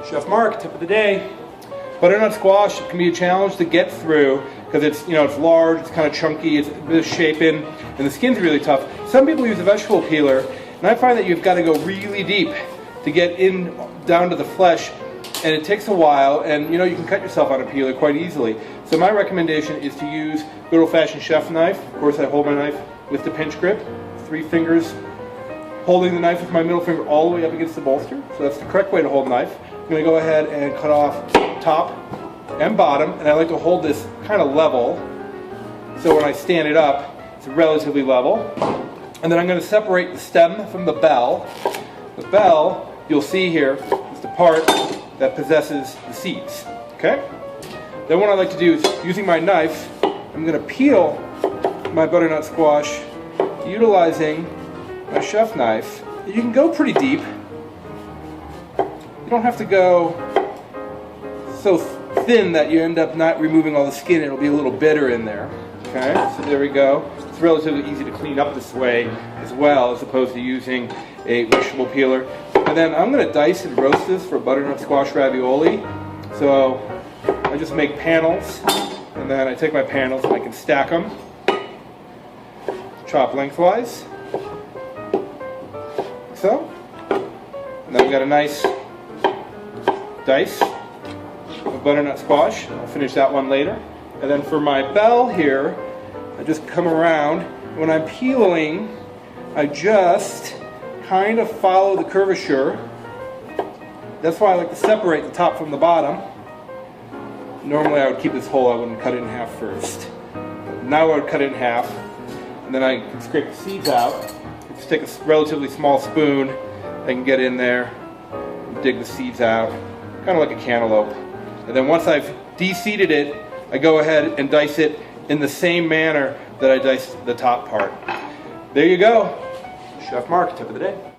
Chef Mark, tip of the day. Butternut squash can be a challenge to get through because it's, it's large, it's kind of chunky, it's misshapen, and the skin's really tough. Some people use a vegetable peeler, and I find that you've got to go really deep to get in down to the flesh, and it takes a while, and you can cut yourself on a peeler quite easily. So my recommendation is to use good old-fashioned chef knife. Of course, I hold my knife with the pinch grip, 3 fingers, holding the knife with my middle finger all the way up against the bolster. So that's the correct way to hold a knife. I'm going to go ahead and cut off top and bottom, and I like to hold this kind of level, so when I stand it up, it's relatively level. And then I'm going to separate the stem from the bell. The bell, you'll see here, is the part that possesses the seeds. Okay? Then what I like to do is, using my knife, I'm going to peel my butternut squash utilizing my chef knife. You can go pretty deep. You don't have to go so thin that you end up not removing all the skin. It'll be a little bitter in there. Okay, so there we go. It's relatively easy to clean up this way as well, as opposed to using a vegetable peeler. And then I'm going to dice and roast this for butternut squash ravioli. So I just make panels, and then I take my panels and I can stack them, chop lengthwise, like so. And then we've got a nice dice of butternut squash. I'll finish that one later. And then for my bell here, I just come around. When I'm peeling, I just kind of follow the curvature. That's why I like to separate the top from the bottom. Normally I would keep this whole, I wouldn't cut it in half first. Now I would cut it in half, and then I can scrape the seeds out. Just take a relatively small spoon, I can get in there, dig the seeds out, kind of like a cantaloupe. And then once I've de-seeded it, I go ahead and dice it in the same manner that I diced the top part. There you go. Chef Mark, tip of the day.